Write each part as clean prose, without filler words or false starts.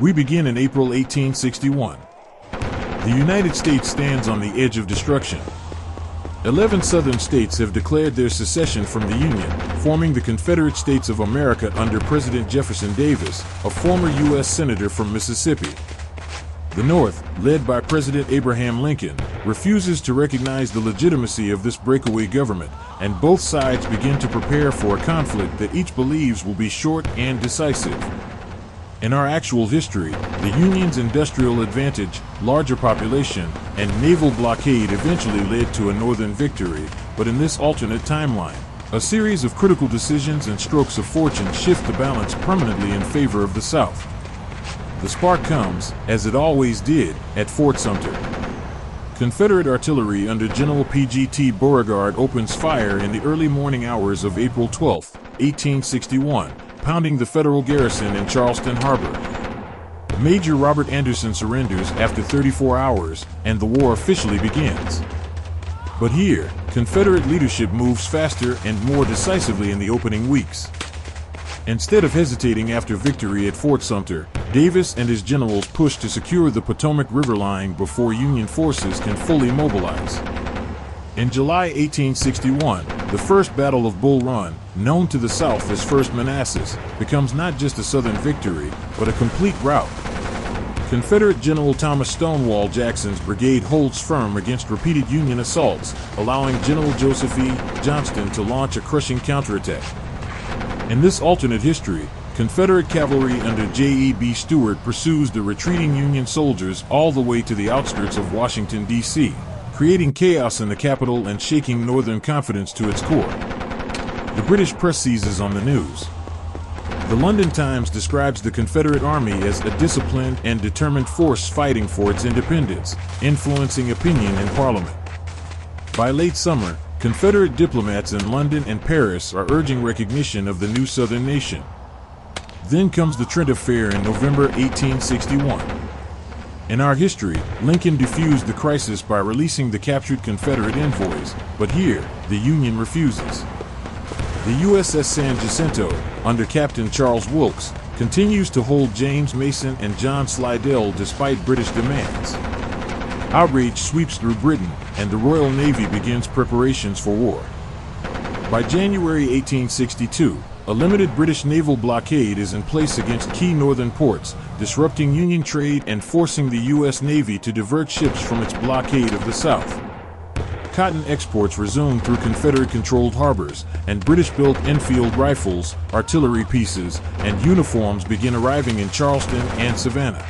We begin in April 1861. The United States stands on the edge of destruction. 11 southern states have declared their secession from the Union, forming the Confederate States of America under President Jefferson Davis, a former U.S. Senator from Mississippi. The North, led by President Abraham Lincoln, refuses to recognize the legitimacy of this breakaway government, and both sides begin to prepare for a conflict that each believes will be short and decisive. In our actual history, the Union's industrial advantage, larger population, and naval blockade eventually led to a Northern victory, but in this alternate timeline, a series of critical decisions and strokes of fortune shift the balance permanently in favor of the South. The spark comes, as it always did, at Fort Sumter. Confederate artillery under General P.G.T. Beauregard opens fire in the early morning hours of April 12, 1861, pounding the Federal garrison in Charleston Harbor. Major Robert Anderson surrenders after 34 hours, and the war officially begins. But here, Confederate leadership moves faster and more decisively in the opening weeks. Instead of hesitating after victory at Fort Sumter, Davis and his generals push to secure the Potomac River line before Union forces can fully mobilize. In July 1861, the First Battle of Bull Run, known to the South as First Manassas, becomes not just a Southern victory, but a complete rout. Confederate General Thomas Stonewall Jackson's brigade holds firm against repeated Union assaults, allowing General Joseph E. Johnston to launch a crushing counterattack. In this alternate history, Confederate cavalry under J.E.B. Stuart pursues the retreating Union soldiers all the way to the outskirts of Washington, D.C., creating chaos in the capital and shaking Northern confidence to its core. The British press seizes on the news. The London Times describes the Confederate Army as a disciplined and determined force fighting for its independence, influencing opinion in Parliament. By late summer, Confederate diplomats in London and Paris are urging recognition of the new Southern nation. Then comes the Trent Affair in November 1861. In our history, Lincoln defused the crisis by releasing the captured Confederate envoys, but here, the Union refuses. The USS San Jacinto, under Captain Charles Wilkes, continues to hold James Mason and John Slidell despite British demands. Outrage sweeps through Britain, and the Royal Navy begins preparations for war. By January 1862, a limited British naval blockade is in place against key northern ports, disrupting Union trade and forcing the U.S. Navy to divert ships from its blockade of the South. Cotton exports resume through Confederate-controlled harbors, and British-built Enfield rifles, artillery pieces, and uniforms begin arriving in Charleston and Savannah.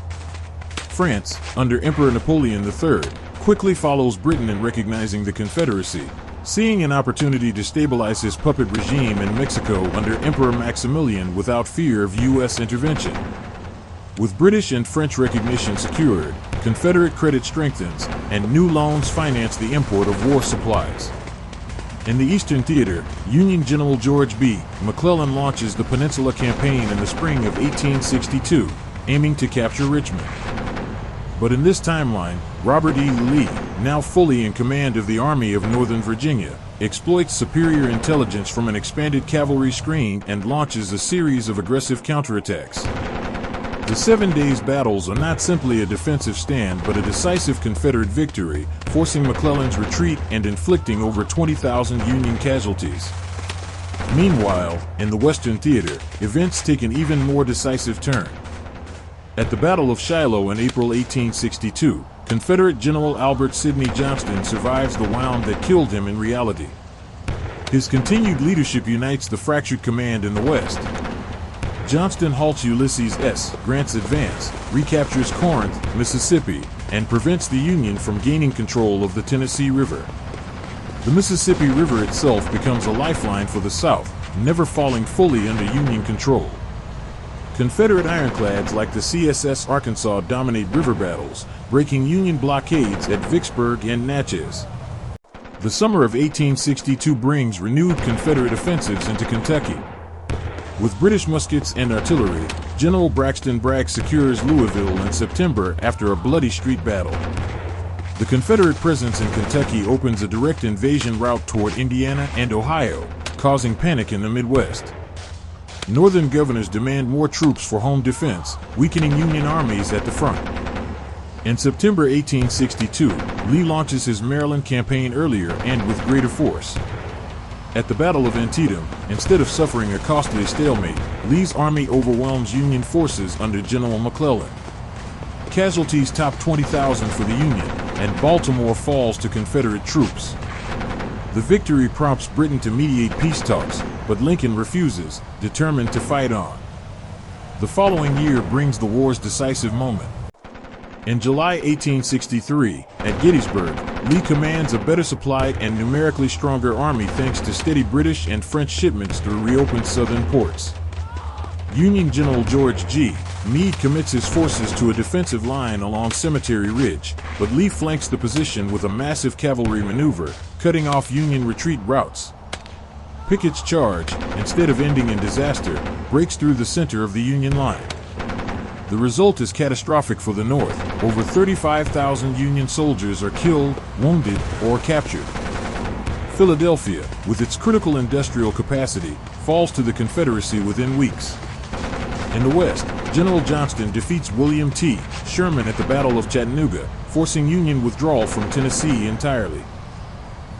France, under Emperor Napoleon III, quickly follows Britain in recognizing the Confederacy, seeing an opportunity to stabilize his puppet regime in Mexico under Emperor Maximilian without fear of U.S. intervention. With British and French recognition secured, Confederate credit strengthens, and new loans finance the import of war supplies. In the Eastern Theater, Union General George B. McClellan launches the Peninsula Campaign in the spring of 1862, aiming to capture Richmond. But in this timeline, Robert E. Lee, now fully in command of the Army of Northern Virginia, exploits superior intelligence from an expanded cavalry screen and launches a series of aggressive counterattacks. The 7 days battles are not simply a defensive stand but a decisive Confederate victory, forcing McClellan's retreat and inflicting over 20,000 Union casualties. Meanwhile, in the Western Theater, events take an even more decisive turn. At the Battle of Shiloh in April 1862, Confederate General Albert Sidney Johnston survives the wound that killed him in reality. His continued leadership unites the fractured command in the West. Johnston halts Ulysses S. Grant's advance, recaptures Corinth, Mississippi, and prevents the Union from gaining control of the Tennessee River. The Mississippi River itself becomes a lifeline for the South, never falling fully under Union control. Confederate ironclads like the CSS Arkansas dominate river battles, breaking Union blockades at Vicksburg and Natchez. The summer of 1862 brings renewed Confederate offensives into Kentucky. With British muskets and artillery, General Braxton Bragg secures Louisville in September after a bloody street battle. The Confederate presence in Kentucky opens a direct invasion route toward Indiana and Ohio, causing panic in the Midwest. Northern governors demand more troops for home defense, weakening Union armies at the front. In September 1862, Lee launches his Maryland campaign earlier and with greater force. At the Battle of Antietam, instead of suffering a costly stalemate, Lee's army overwhelms Union forces under General McClellan. Casualties top 20,000 for the Union, and Baltimore falls to Confederate troops. The victory prompts Britain to mediate peace talks, but Lincoln refuses, determined to fight on. The following year brings the war's decisive moment. In July 1863, at Gettysburg, Lee commands a better supplied and numerically stronger army thanks to steady British and French shipments through reopened southern ports. Union General George G. Meade commits his forces to a defensive line along Cemetery Ridge, but Lee flanks the position with a massive cavalry maneuver, cutting off Union retreat routes. Pickett's charge, instead of ending in disaster, breaks through the center of the Union line. The result is catastrophic for the North. Over 35,000 Union soldiers are killed, wounded, or captured. Philadelphia, with its critical industrial capacity, falls to the Confederacy within weeks. In the West, General Johnston defeats William T. Sherman at the Battle of Chattanooga, forcing Union withdrawal from Tennessee entirely.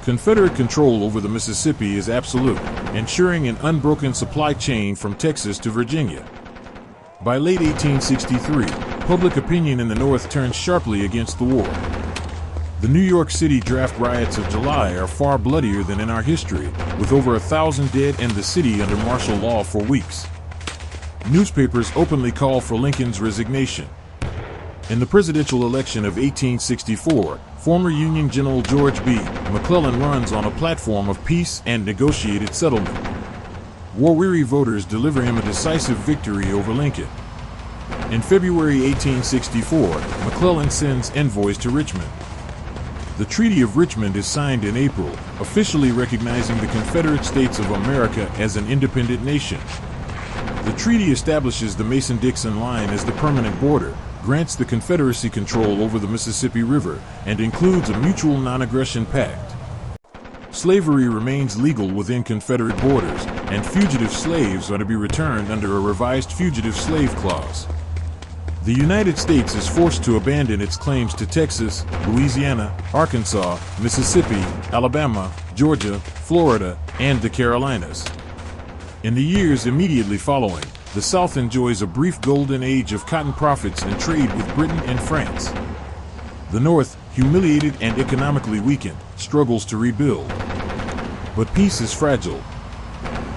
Confederate control over the Mississippi is absolute, ensuring an unbroken supply chain from Texas to Virginia. By late 1863, public opinion in the North turns sharply against the war. The New York City draft riots of July are far bloodier than in our history, with over 1,000 dead and the city under martial law for weeks. Newspapers openly call for Lincoln's resignation. In the presidential election of 1864, former Union General George B. McClellan runs on a platform of peace and negotiated settlement. War-weary voters deliver him a decisive victory over Lincoln. In February 1864, McClellan sends envoys to Richmond. The Treaty of Richmond is signed in April, officially recognizing the Confederate States of America as an independent nation. The treaty establishes the Mason-Dixon line as the permanent border, grants the Confederacy control over the Mississippi River, and includes a mutual non-aggression pact. Slavery remains legal within Confederate borders, and fugitive slaves are to be returned under a revised Fugitive Slave Clause. The United States is forced to abandon its claims to Texas, Louisiana, Arkansas, Mississippi, Alabama, Georgia, Florida, and the Carolinas. In the years immediately following, the South enjoys a brief golden age of cotton profits and trade with Britain and France. The North, humiliated and economically weakened, struggles to rebuild. But peace is fragile.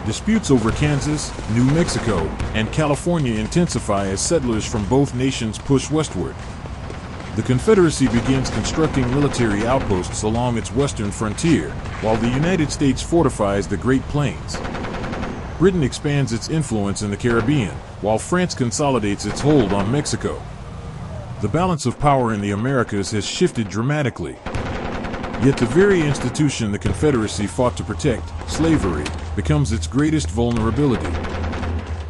Disputes over Kansas, New Mexico, and California intensify as settlers from both nations push westward. The Confederacy begins constructing military outposts along its western frontier, while the United States fortifies the Great Plains. Britain expands its influence in the Caribbean, while France consolidates its hold on Mexico. The balance of power in the Americas has shifted dramatically. Yet the very institution the Confederacy fought to protect, slavery, becomes its greatest vulnerability.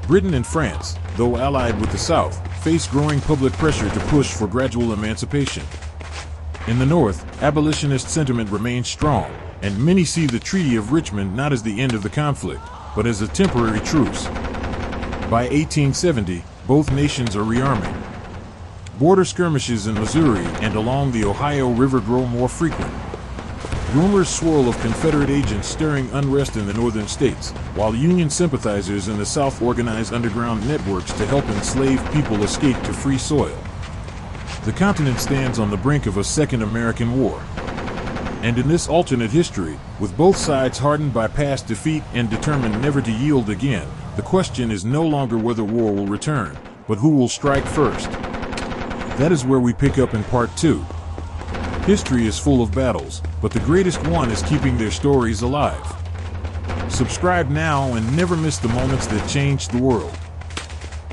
Britain and France, though allied with the South, face growing public pressure to push for gradual emancipation. In the North, abolitionist sentiment remains strong, and many see the Treaty of Richmond not as the end of the conflict, but as a temporary truce. By 1870, both nations are rearming. Border skirmishes in Missouri and along the Ohio River grow more frequent. Rumors swirl of Confederate agents stirring unrest in the northern states, while Union sympathizers in the South organize underground networks to help enslaved people escape to free soil. The continent stands on the brink of a second American War. And in this alternate history, with both sides hardened by past defeat and determined never to yield again, the question is no longer whether war will return, but who will strike first. That is where we pick up in part 2. History is full of battles, but the greatest one is keeping their stories alive. Subscribe now and never miss the moments that changed the world.